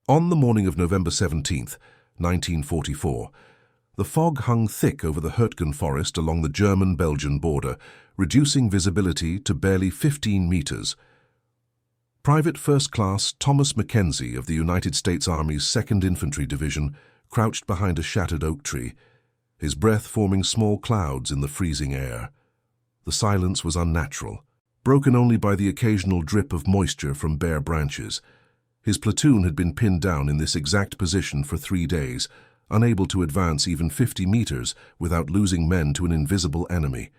On the morning of November 17th, 1944, the fog hung thick over the Hurtgen forest along the German-Belgian border, reducing visibility to barely 15 meters. Private First Class Thomas Mackenzie of the United States Army's 2nd Infantry Division crouched behind a shattered oak tree, his breath forming small clouds in the freezing air. The silence was unnatural, broken only by the occasional drip of moisture from bare branches. His platoon had been pinned down in this exact position for 3 days, unable to advance even 50 meters without losing men to an invisible enemy.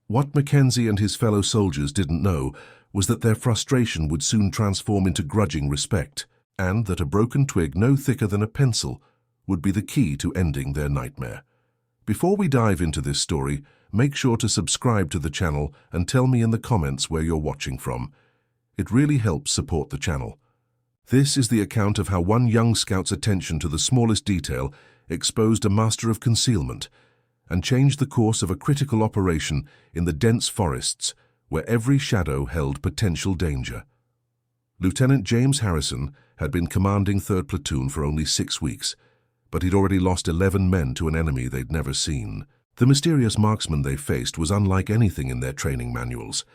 What Mackenzie and his fellow soldiers didn't know was that their frustration would soon transform into grudging respect, and that a broken twig no thicker than a pencil would be the key to ending their nightmare. Before we dive into this story, make sure to subscribe to the channel and tell me in the comments where you're watching from. It really helps support the channel. This is the account of how one young scout's attention to the smallest detail exposed a master of concealment and changed the course of a critical operation in the dense forests where every shadow held potential danger. Lieutenant James Harrison had been commanding 3rd Platoon for only 6 weeks, but he'd already lost 11 men to an enemy they'd never seen. The mysterious marksman they faced was unlike anything in their training manuals.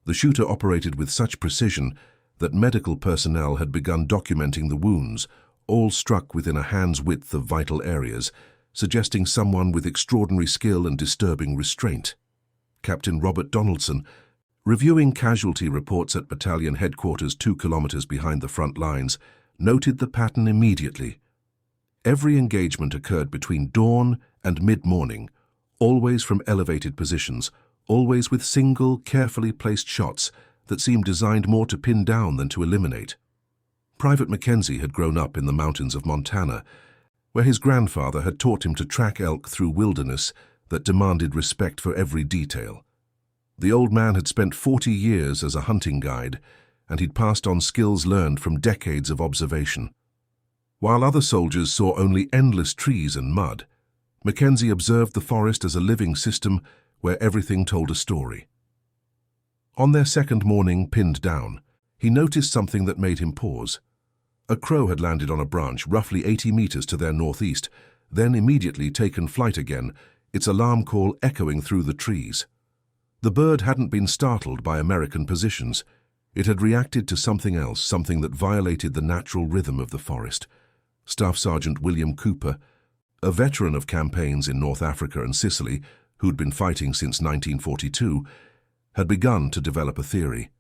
The shooter operated with such precision that medical personnel had begun documenting the wounds, all struck within a hand's width of vital areas, suggesting someone with extraordinary skill and disturbing restraint. Captain Robert Donaldson, reviewing casualty reports at battalion headquarters 2 kilometers behind the front lines, noted the pattern immediately. Every engagement occurred between dawn and mid-morning, always from elevated positions, always with single, carefully placed shots that seemed designed more to pin down than to eliminate. Private Mackenzie had grown up in the mountains of Montana, where his grandfather had taught him to track elk through wilderness that demanded respect for every detail. The old man had spent 40 years as a hunting guide, and he'd passed on skills learned from decades of observation. While other soldiers saw only endless trees and mud, Mackenzie observed the forest as a living system where everything told a story. On their second morning, pinned down, he noticed something that made him pause. A crow had landed on a branch roughly 80 meters to their northeast, then immediately taken flight again, its alarm call echoing through the trees. The bird hadn't been startled by American positions. It had reacted to something else, something that violated the natural rhythm of the forest. Staff Sergeant William Cooper, a veteran of campaigns in North Africa and Sicily, who'd been fighting since 1942, had begun to develop a theory.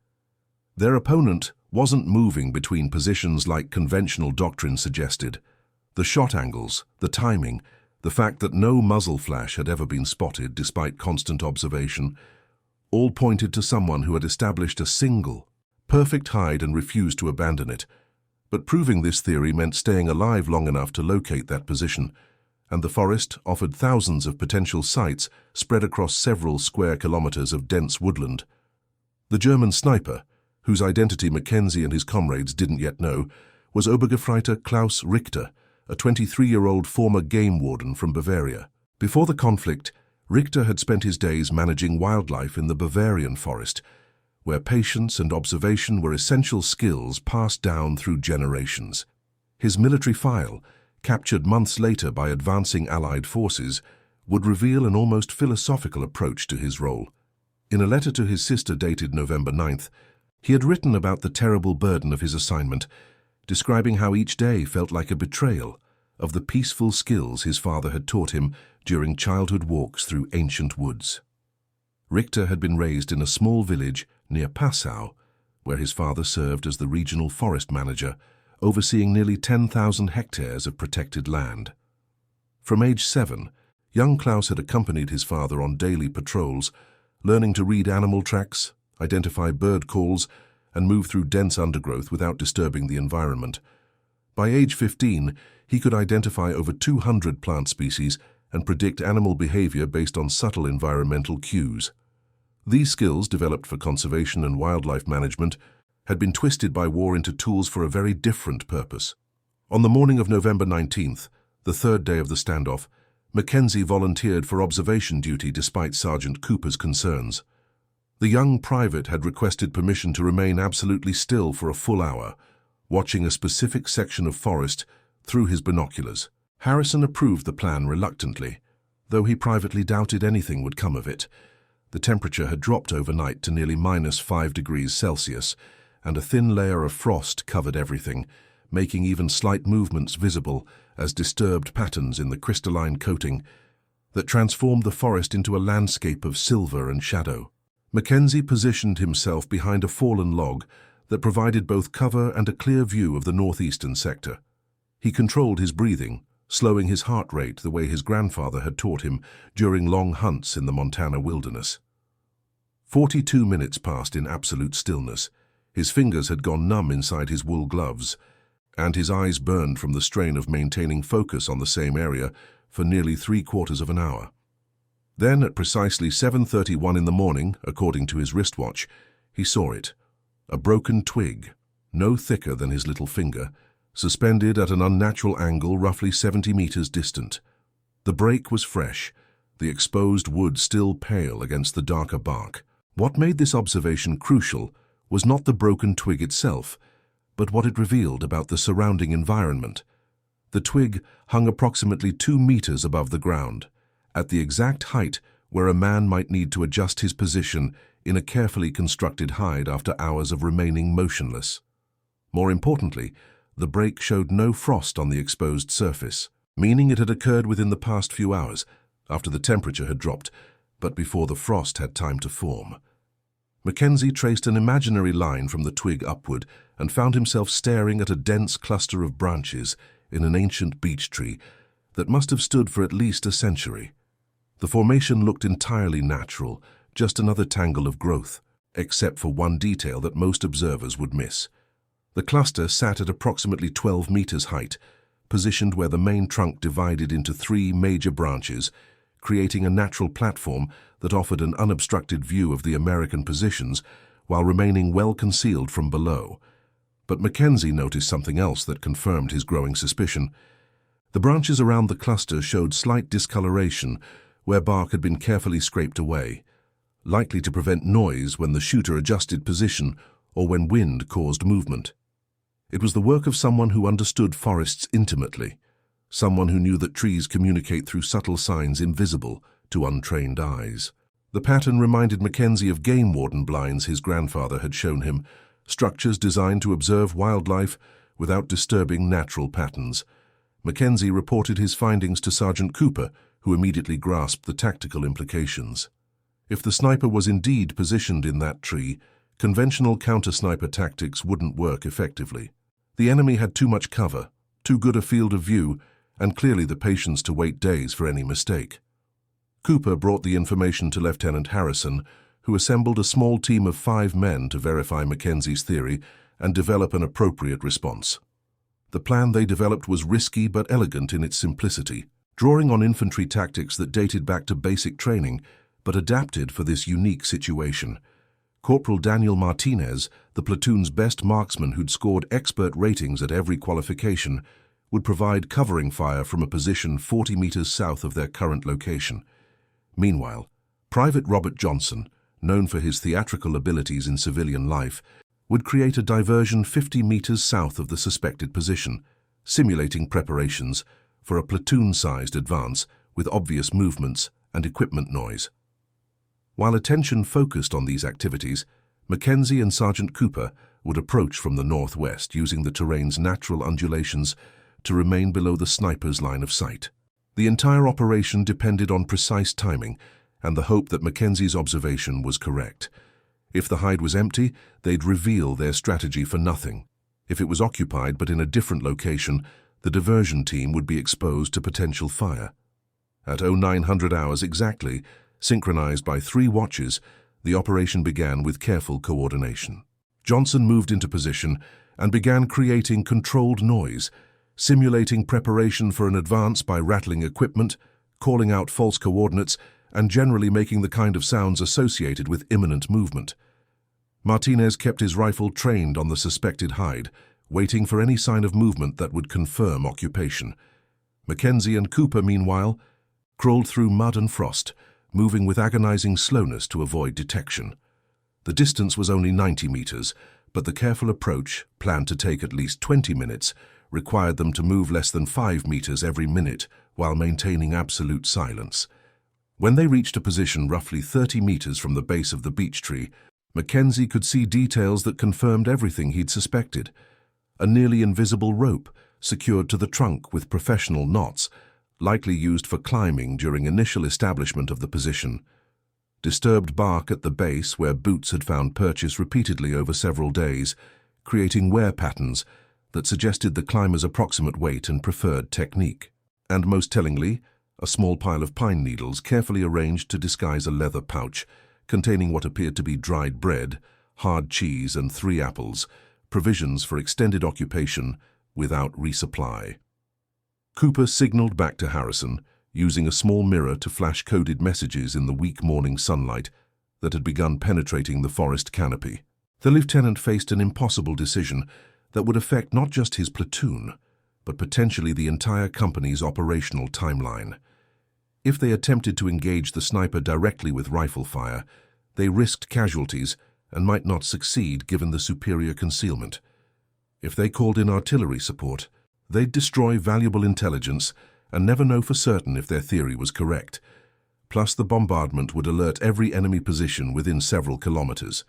Their opponent wasn't moving between positions like conventional doctrine suggested. The shot angles, the timing, the fact that no muzzle flash had ever been spotted despite constant observation, all pointed to someone who had established a single, perfect hide and refused to abandon it. But proving this theory meant staying alive long enough to locate that position, and the forest offered thousands of potential sites spread across several square kilometers of dense woodland. The German sniper, whose identity Mackenzie and his comrades didn't yet know, was Obergefreiter Klaus Richter, a 23-year-old former game warden from Bavaria. Before the conflict, Richter had spent his days managing wildlife in the Bavarian forest, where patience and observation were essential skills passed down through generations. His military file, captured months later by advancing Allied forces, would reveal an almost philosophical approach to his role. In a letter to his sister dated November 9th, he had written about the terrible burden of his assignment, describing how each day felt like a betrayal of the peaceful skills his father had taught him during childhood walks through ancient woods. Richter had been raised in a small village near Passau, where his father served as the regional forest manager, overseeing nearly 10,000 hectares of protected land. From age 7, young Klaus had accompanied his father on daily patrols, learning to read animal tracks, identify bird calls, and move through dense undergrowth without disturbing the environment. By age 15, he could identify over 200 plant species and predict animal behavior based on subtle environmental cues. These skills, developed for conservation and wildlife management, had been twisted by war into tools for a very different purpose. On the morning of November 19th, the 3rd day of the standoff, Mackenzie volunteered for observation duty despite Sergeant Cooper's concerns. The young private had requested permission to remain absolutely still for a full hour, watching a specific section of forest through his binoculars. Harrison approved the plan reluctantly, though he privately doubted anything would come of it. The temperature had dropped overnight to nearly -5 degrees Celsius, and a thin layer of frost covered everything, making even slight movements visible as disturbed patterns in the crystalline coating that transformed the forest into a landscape of silver and shadow. Mackenzie positioned himself behind a fallen log that provided both cover and a clear view of the northeastern sector. He controlled his breathing, slowing his heart rate the way his grandfather had taught him during long hunts in the Montana wilderness. 42 minutes passed in absolute stillness. His fingers had gone numb inside his wool gloves, and his eyes burned from the strain of maintaining focus on the same area for nearly 3/4 of an hour. Then, at precisely 7:31 in the morning, according to his wristwatch, he saw it. A broken twig, no thicker than his little finger, suspended at an unnatural angle roughly 70 meters distant. The break was fresh, the exposed wood still pale against the darker bark. What made this observation crucial was not the broken twig itself, but what it revealed about the surrounding environment. The twig hung approximately 2 meters above the ground, at the exact height where a man might need to adjust his position in a carefully constructed hide after hours of remaining motionless. More importantly, the break showed no frost on the exposed surface, meaning it had occurred within the past few hours, after the temperature had dropped, but before the frost had time to form. Mackenzie traced an imaginary line from the twig upward and found himself staring at a dense cluster of branches in an ancient beech tree that must have stood for at least a century. The formation looked entirely natural, just another tangle of growth, except for one detail that most observers would miss. The cluster sat at approximately 12 meters height, positioned where the main trunk divided into 3 major branches, creating a natural platform that offered an unobstructed view of the American positions while remaining well concealed from below. But Mackenzie noticed something else that confirmed his growing suspicion. The branches around the cluster showed slight discoloration where bark had been carefully scraped away, likely to prevent noise when the shooter adjusted position or when wind caused movement. It was the work of someone who understood forests intimately, someone who knew that trees communicate through subtle signs invisible to untrained eyes. The pattern reminded Mackenzie of game warden blinds his grandfather had shown him, structures designed to observe wildlife without disturbing natural patterns. Mackenzie reported his findings to Sergeant Cooper, who immediately grasped the tactical implications. If the sniper was indeed positioned in that tree, conventional counter-sniper tactics wouldn't work effectively. The enemy had too much cover, too good a field of view, and clearly the patience to wait days for any mistake. Cooper brought the information to Lieutenant Harrison, who assembled a small team of 5 men to verify Mackenzie's theory and develop an appropriate response. The plan they developed was risky but elegant in its simplicity, drawing on infantry tactics that dated back to basic training, but adapted for this unique situation. Corporal Daniel Martinez, the platoon's best marksman who'd scored expert ratings at every qualification, would provide covering fire from a position 40 meters south of their current location. Meanwhile, Private Robert Johnson, known for his theatrical abilities in civilian life, would create a diversion 50 meters south of the suspected position, simulating preparations for a platoon-sized advance with obvious movements and equipment noise. While attention focused on these activities, Mackenzie and Sergeant Cooper would approach from the northwest using the terrain's natural undulations to remain below the sniper's line of sight. The entire operation depended on precise timing and the hope that Mackenzie's observation was correct. If the hide was empty, they'd reveal their strategy for nothing. If it was occupied but in a different location, the diversion team would be exposed to potential fire. At 0900 hours exactly, synchronized by 3 watches, the operation began with careful coordination. Johnson moved into position and began creating controlled noise, simulating preparation for an advance by rattling equipment, calling out false coordinates, and generally making the kind of sounds associated with imminent movement. Martinez kept his rifle trained on the suspected hide, waiting for any sign of movement that would confirm occupation. Mackenzie and Cooper, meanwhile, crawled through mud and frost, moving with agonizing slowness to avoid detection. The distance was only 90 meters, But the careful approach, planned to take at least 20 minutes, required them to move less than 5 meters every minute while maintaining absolute silence. When they reached a position roughly 30 meters from the base of the beech tree, Mackenzie could see details that confirmed everything he'd suspected. A nearly invisible rope secured to the trunk with professional knots, likely used for climbing during initial establishment of the position. Disturbed bark at the base where boots had found purchase repeatedly over several days, creating wear patterns that suggested the climber's approximate weight and preferred technique. And most tellingly, a small pile of pine needles carefully arranged to disguise a leather pouch containing what appeared to be dried bread, hard cheese, and 3 apples, provisions for extended occupation without resupply. Cooper signaled back to Harrison, using a small mirror to flash coded messages in the weak morning sunlight that had begun penetrating the forest canopy. The lieutenant faced an impossible decision that would affect not just his platoon, but potentially the entire company's operational timeline. If they attempted to engage the sniper directly with rifle fire, they risked casualties and might not succeed given the superior concealment. If they called in artillery support, they'd destroy valuable intelligence and never know for certain if their theory was correct. Plus, the bombardment would alert every enemy position within several kilometers.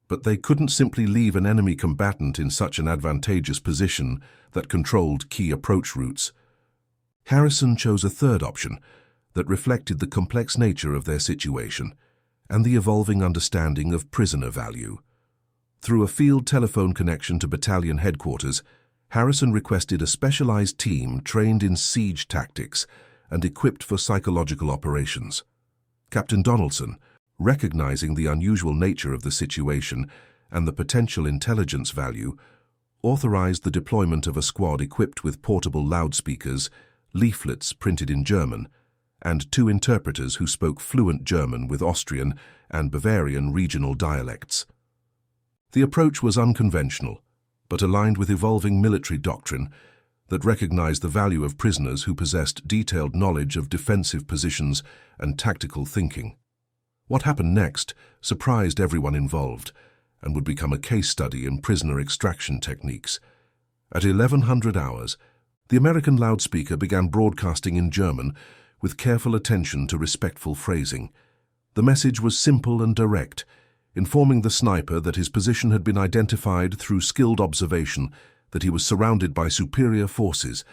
But they couldn't simply leave an enemy combatant in such an advantageous position that controlled key approach routes. Harrison chose a third option that reflected the complex nature of their situation and the evolving understanding of prisoner value. Through a field telephone connection to battalion headquarters, Harrison requested a specialized team trained in siege tactics and equipped for psychological operations. Captain Donaldson, recognizing the unusual nature of the situation and the potential intelligence value, authorized the deployment of a squad equipped with portable loudspeakers, leaflets printed in German, and 2 interpreters who spoke fluent German with Austrian and Bavarian regional dialects. The approach was unconventional, but aligned with evolving military doctrine that recognized the value of prisoners who possessed detailed knowledge of defensive positions and tactical thinking. What happened next surprised everyone involved and would become a case study in prisoner extraction techniques. At 1100 hours, the American loudspeaker began broadcasting in German with careful attention to respectful phrasing. The message was simple and direct, informing the sniper that his position had been identified through skilled observation, that he was surrounded by superior forces,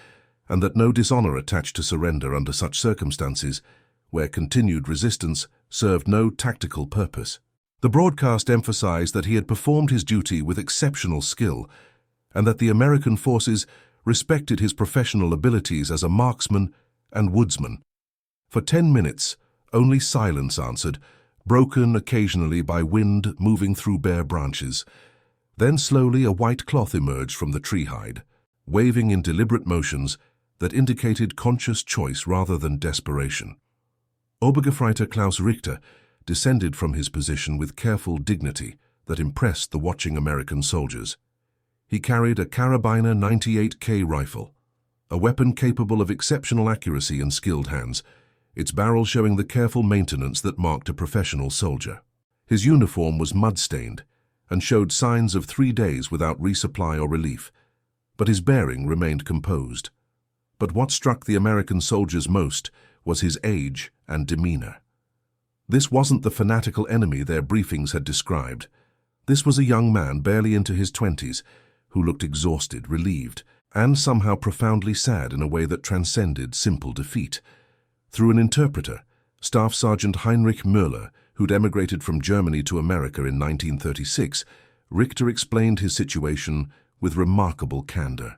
and that no dishonor attached to surrender under such circumstances, where continued resistance served no tactical purpose. The broadcast emphasized that he had performed his duty with exceptional skill, and that the American forces respected his professional abilities as a marksman and woodsman. For 10 minutes, only silence answered, broken occasionally by wind moving through bare branches. Then slowly a white cloth emerged from the tree hide, waving in deliberate motions that indicated conscious choice rather than desperation. Obergefreiter Klaus Richter descended from his position with careful dignity that impressed the watching American soldiers. He carried a Karabiner 98K rifle, a weapon capable of exceptional accuracy and skilled hands, its barrel showing the careful maintenance that marked a professional soldier. His uniform was mud-stained and showed signs of 3 days without resupply or relief, but his bearing remained composed. But what struck the American soldiers most was his age and demeanor. This wasn't the fanatical enemy their briefings had described. This was a young man barely into his 20s who looked exhausted, relieved, and somehow profoundly sad in a way that transcended simple defeat. Through an interpreter, Staff Sergeant Heinrich Müller, who'd emigrated from Germany to America in 1936, Richter explained his situation with remarkable candor.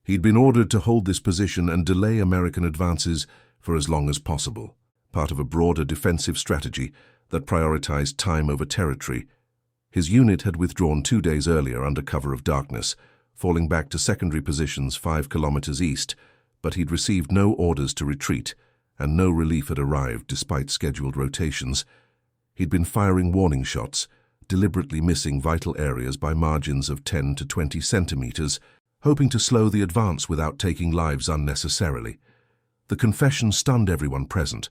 He'd been ordered to hold this position and delay American advances for as long as possible, part of a broader defensive strategy that prioritized time over territory. His unit had withdrawn 2 days earlier under cover of darkness, falling back to secondary positions 5 kilometers east, but he'd received no orders to retreat, and no relief had arrived despite scheduled rotations. He'd been firing warning shots, deliberately missing vital areas by margins of 10 to 20 centimeters, hoping to slow the advance without taking lives unnecessarily. The confession stunned everyone present.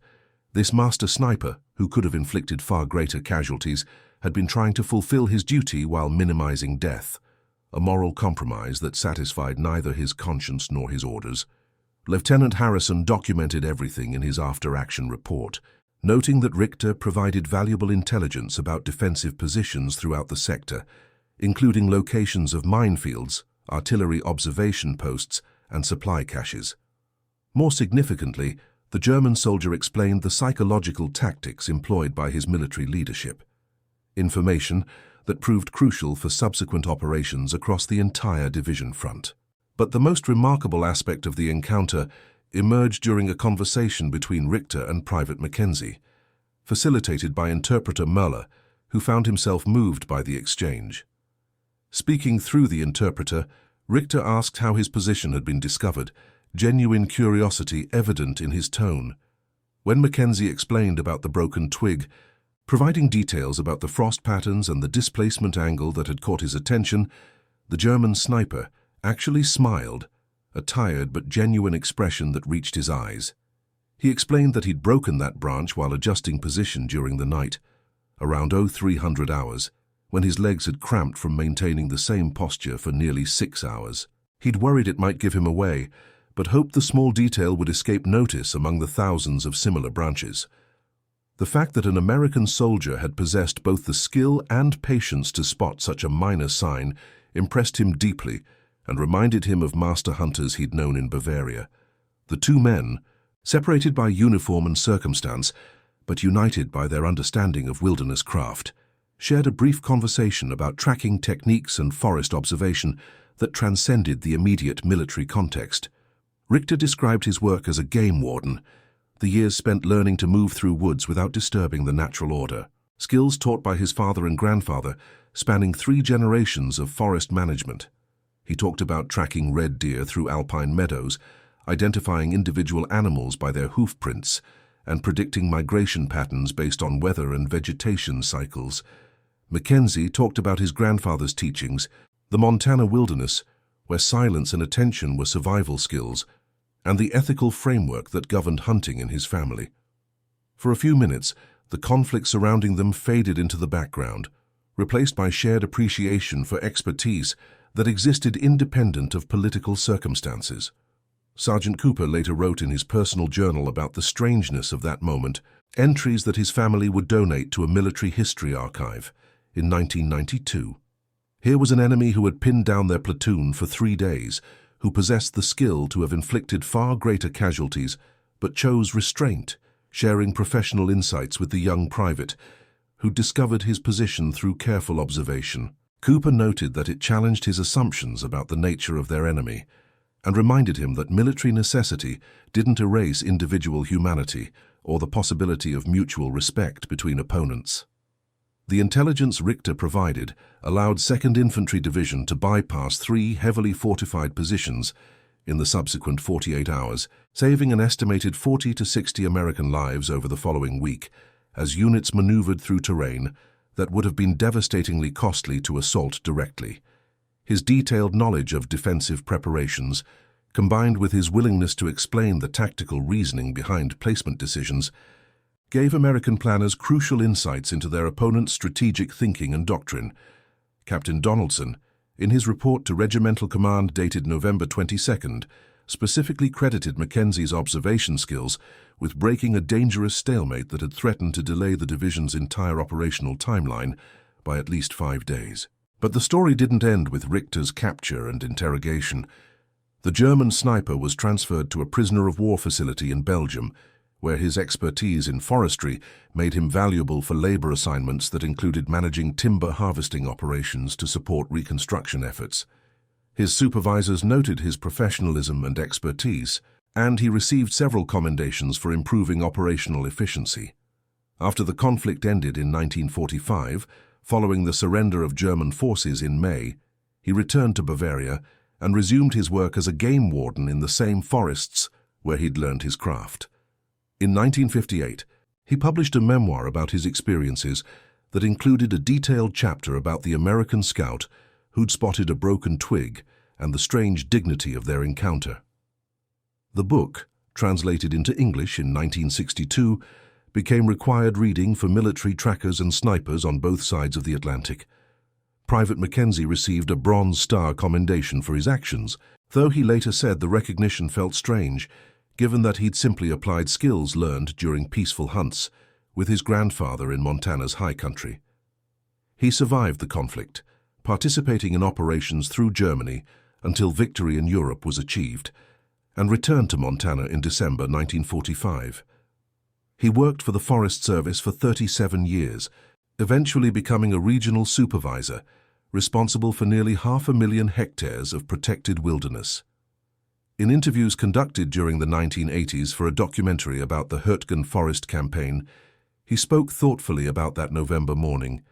This master sniper, who could have inflicted far greater casualties, had been trying to fulfill his duty while minimizing death, a moral compromise that satisfied neither his conscience nor his orders. Lieutenant Harrison documented everything in his after-action report, noting that Richter provided valuable intelligence about defensive positions throughout the sector, including locations of minefields, artillery observation posts, and supply caches. More significantly, the German soldier explained the psychological tactics employed by his military leadership, information that proved crucial for subsequent operations across the entire division front. But the most remarkable aspect of the encounter emerged during a conversation between Richter and Private Mackenzie, facilitated by interpreter Muller, who found himself moved by the exchange. Speaking through the interpreter, Richter asked how his position had been discovered, genuine curiosity evident in his tone. When Mackenzie explained about the broken twig, providing details about the frost patterns and the displacement angle that had caught his attention, the German sniper actually smiled, a tired but genuine expression that reached his eyes. He explained that he'd broken that branch while adjusting position during the night, around 0300 hours, when his legs had cramped from maintaining the same posture for nearly 6 hours. He'd worried it might give him away, but hoped the small detail would escape notice among the thousands of similar branches. The fact that an American soldier had possessed both the skill and patience to spot such a minor sign impressed him deeply and reminded him of master hunters he'd known in Bavaria. The two men, separated by uniform and circumstance, but united by their understanding of wilderness craft, shared a brief conversation about tracking techniques and forest observation that transcended the immediate military context. Richter described his work as a game warden, the years spent learning to move through woods without disturbing the natural order, skills taught by his father and grandfather, spanning 3 generations of forest management. He talked about tracking red deer through alpine meadows, identifying individual animals by their hoof prints, and predicting migration patterns based on weather and vegetation cycles. Mackenzie talked about his grandfather's teachings, the Montana wilderness, where silence and attention were survival skills, and the ethical framework that governed hunting in his family. For a few minutes, the conflict surrounding them faded into the background, replaced by shared appreciation for expertise that existed independent of political circumstances. Sergeant Cooper later wrote in his personal journal about the strangeness of that moment, entries that his family would donate to a military history archive in 1992. Here was an enemy who had pinned down their platoon for 3 days, who possessed the skill to have inflicted far greater casualties, but chose restraint, sharing professional insights with the young private, who discovered his position through careful observation. Cooper noted that it challenged his assumptions about the nature of their enemy, and reminded him that military necessity didn't erase individual humanity or the possibility of mutual respect between opponents. The intelligence Richter provided allowed 2nd Infantry Division to bypass 3 heavily fortified positions in the subsequent 48 hours, saving an estimated 40 to 60 American lives over the following week as units maneuvered through terrain that would have been devastatingly costly to assault directly. His detailed knowledge of defensive preparations, combined with his willingness to explain the tactical reasoning behind placement decisions, gave American planners crucial insights into their opponent's strategic thinking and doctrine. Captain Donaldson, in his report to Regimental Command dated November 22nd, specifically credited Mackenzie's observation skills with breaking a dangerous stalemate that had threatened to delay the division's entire operational timeline by at least 5 days. But the story didn't end with Richter's capture and interrogation. The German sniper was transferred to a prisoner-of-war facility in Belgium, where his expertise in forestry made him valuable for labor assignments that included managing timber harvesting operations to support reconstruction efforts. His supervisors noted his professionalism and expertise, and he received several commendations for improving operational efficiency. After the conflict ended in 1945, following the surrender of German forces in May, he returned to Bavaria and resumed his work as a game warden in the same forests where he'd learned his craft. In 1958, he published a memoir about his experiences that included a detailed chapter about the American scout who'd spotted a broken twig and the strange dignity of their encounter. The book, translated into English in 1962, became required reading for military trackers and snipers on both sides of the Atlantic. Private Mackenzie received a Bronze Star commendation for his actions, though he later said the recognition felt strange, given that he'd simply applied skills learned during peaceful hunts with his grandfather in Montana's high country. He survived the conflict, participating in operations through Germany until victory in Europe was achieved, and returned to Montana in December 1945. He worked for the Forest Service for 37 years, eventually becoming a regional supervisor, responsible for nearly 500,000 hectares of protected wilderness. In interviews conducted during the 1980s for a documentary about the Hurtgen Forest Campaign, he spoke thoughtfully about that November morning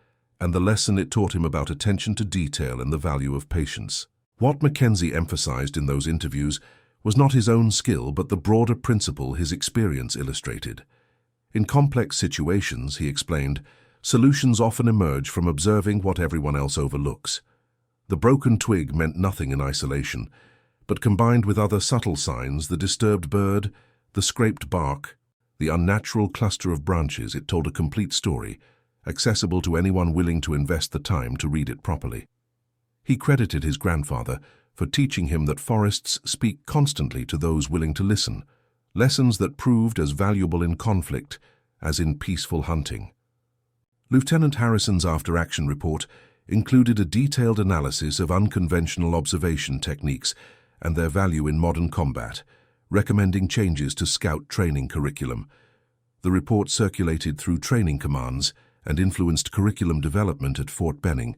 and the lesson it taught him about attention to detail and the value of patience. What Mackenzie emphasized in those interviews was not his own skill but the broader principle his experience illustrated. In complex situations, he explained, solutions often emerge from observing what everyone else overlooks. The broken twig meant nothing in isolation, but combined with other subtle signs, the disturbed bird, the scraped bark, the unnatural cluster of branches, it told a complete story, accessible to anyone willing to invest the time to read it properly. He credited his grandfather for teaching him that forests speak constantly to those willing to listen, lessons that proved as valuable in conflict as in peaceful hunting. Lieutenant Harrison's after-action report included a detailed analysis of unconventional observation techniques and their value in modern combat, recommending changes to scout training curriculum. The report circulated through training commands and influenced curriculum development at Fort Benning,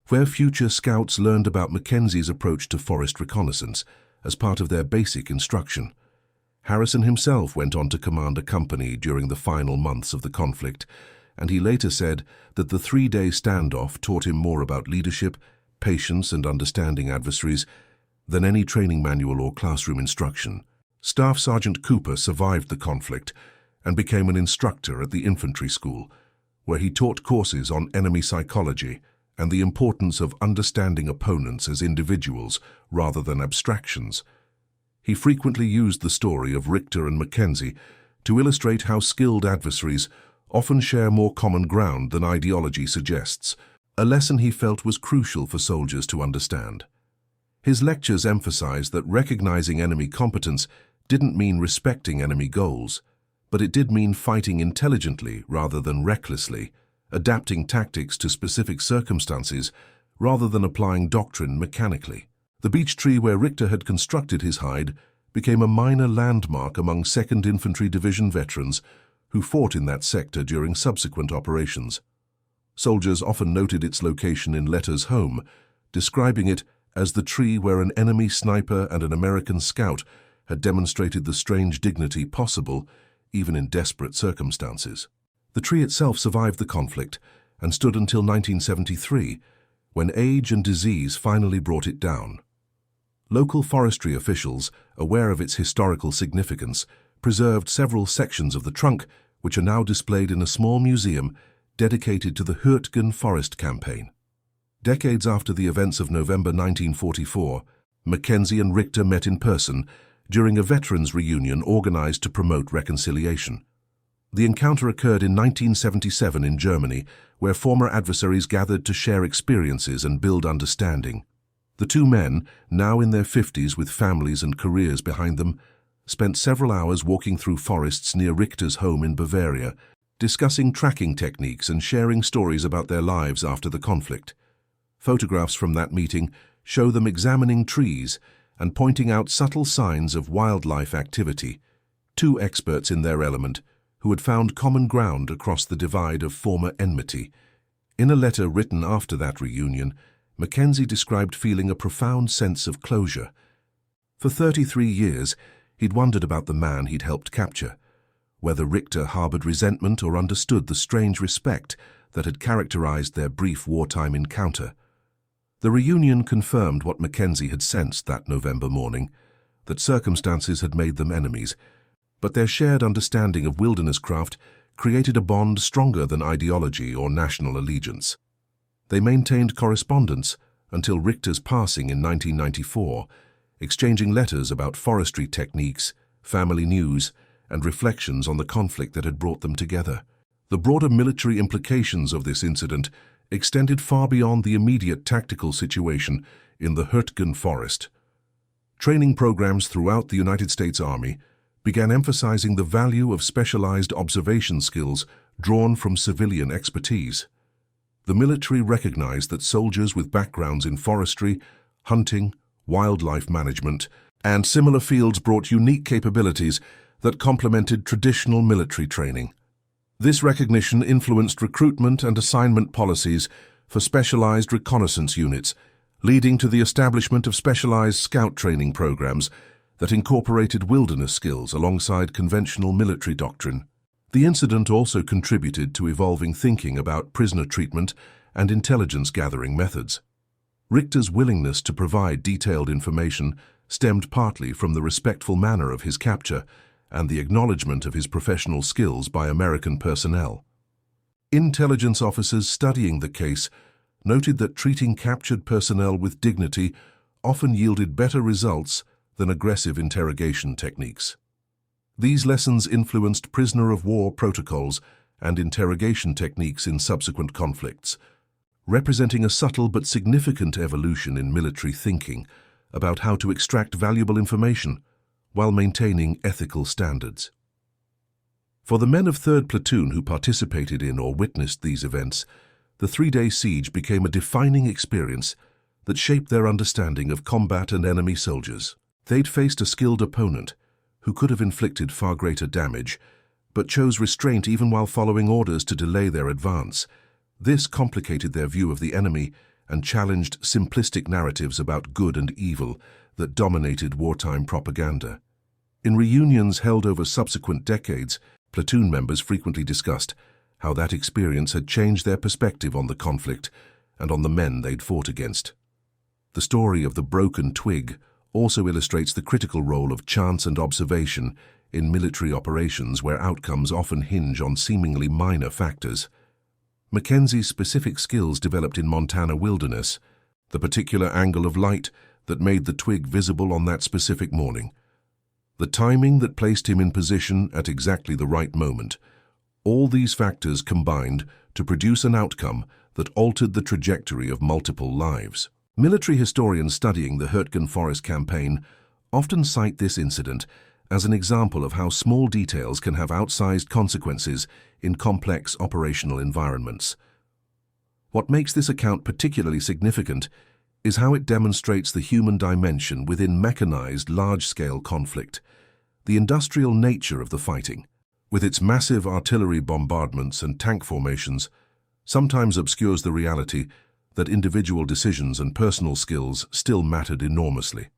where future scouts learned about Mackenzie's approach to forest reconnaissance as part of their basic instruction. Harrison himself went on to command a company during the final months of the conflict, and he later said that the 3-day standoff taught him more about leadership, patience, and understanding adversaries than any training manual or classroom instruction. Staff Sergeant Cooper survived the conflict and became an instructor at the infantry school, where he taught courses on enemy psychology and the importance of understanding opponents as individuals rather than abstractions. He frequently used the story of Richter and Mackenzie to illustrate how skilled adversaries often share more common ground than ideology suggests, a lesson he felt was crucial for soldiers to understand. His lectures emphasized that recognizing enemy competence didn't mean respecting enemy goals, but it did mean fighting intelligently rather than recklessly, adapting tactics to specific circumstances rather than applying doctrine mechanically. The beech tree where Richter had constructed his hide became a minor landmark among 2nd Infantry Division veterans who fought in that sector during subsequent operations. Soldiers often noted its location in letters home, describing it as the tree where an enemy sniper and an American scout had demonstrated the strange dignity possible even in desperate circumstances. The tree itself survived the conflict and stood until 1973, when age and disease finally brought it down. Local forestry officials, aware of its historical significance, preserved several sections of the trunk, which are now displayed in a small museum dedicated to the Hurtgen Forest Campaign. Decades after the events of November 1944, Mackenzie and Richter met in person during a veterans' reunion organized to promote reconciliation. The encounter occurred in 1977 in Germany, where former adversaries gathered to share experiences and build understanding. The two men, now in their 50s with families and careers behind them, spent several hours walking through forests near Richter's home in Bavaria, discussing tracking techniques and sharing stories about their lives after the conflict. Photographs from that meeting show them examining trees and pointing out subtle signs of wildlife activity, two experts in their element who had found common ground across the divide of former enmity. In a letter written after that reunion, Mackenzie described feeling a profound sense of closure. For 33 years, he'd wondered about the man he'd helped capture, whether Richter harbored resentment or understood the strange respect that had characterized their brief wartime encounter. The reunion confirmed what Mackenzie had sensed that November morning, that circumstances had made them enemies, but their shared understanding of wilderness craft created a bond stronger than ideology or national allegiance. They maintained correspondence until Richter's passing in 1994, exchanging letters about forestry techniques, family news, and reflections on the conflict that had brought them together. The broader military implications of this incident extended far beyond the immediate tactical situation in the Hurtgen Forest. Training programs throughout the United States Army began emphasizing the value of specialized observation skills drawn from civilian expertise. The military recognized that soldiers with backgrounds in forestry, hunting, wildlife management, and similar fields brought unique capabilities that complemented traditional military training. This recognition influenced recruitment and assignment policies for specialized reconnaissance units, leading to the establishment of specialized scout training programs that incorporated wilderness skills alongside conventional military doctrine. The incident also contributed to evolving thinking about prisoner treatment and intelligence gathering methods. Richter's willingness to provide detailed information stemmed partly from the respectful manner of his capture and the acknowledgement of his professional skills by American personnel. Intelligence officers studying the case noted that treating captured personnel with dignity often yielded better results than aggressive interrogation techniques. These lessons influenced prisoner-of-war protocols and interrogation techniques in subsequent conflicts, representing a subtle but significant evolution in military thinking about how to extract valuable information while maintaining ethical standards. For the men of 3rd Platoon who participated in or witnessed these events, the 3-day siege became a defining experience that shaped their understanding of combat and enemy soldiers. They'd faced a skilled opponent who could have inflicted far greater damage, but chose restraint even while following orders to delay their advance. This complicated their view of the enemy and challenged simplistic narratives about good and evil that dominated wartime propaganda. In reunions held over subsequent decades, platoon members frequently discussed how that experience had changed their perspective on the conflict and on the men they'd fought against. The story of the broken twig also illustrates the critical role of chance and observation in military operations where outcomes often hinge on seemingly minor factors. Mackenzie's specific skills developed in Montana wilderness, the particular angle of light that made the twig visible on that specific morning, the timing that placed him in position at exactly the right moment, all these factors combined to produce an outcome that altered the trajectory of multiple lives. Military historians studying the Hurtgen Forest campaign often cite this incident as an example of how small details can have outsized consequences in complex operational environments. What makes this account particularly significant is how it demonstrates the human dimension within mechanized, large-scale conflict. The industrial nature of the fighting, with its massive artillery bombardments and tank formations, sometimes obscures the reality that individual decisions and personal skills still mattered enormously.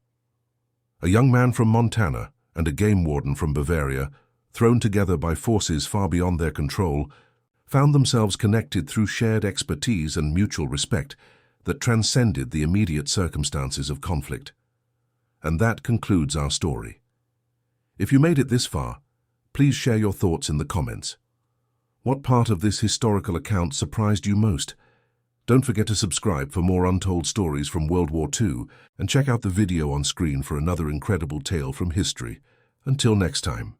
A young man from Montana and a game warden from Bavaria, thrown together by forces far beyond their control, found themselves connected through shared expertise and mutual respect that transcended the immediate circumstances of conflict. And that concludes our story. If you made it this far, please share your thoughts in the comments. What part of this historical account surprised you most? Don't forget to subscribe for more untold stories from World War II and check out the video on screen for another incredible tale from history. Until next time.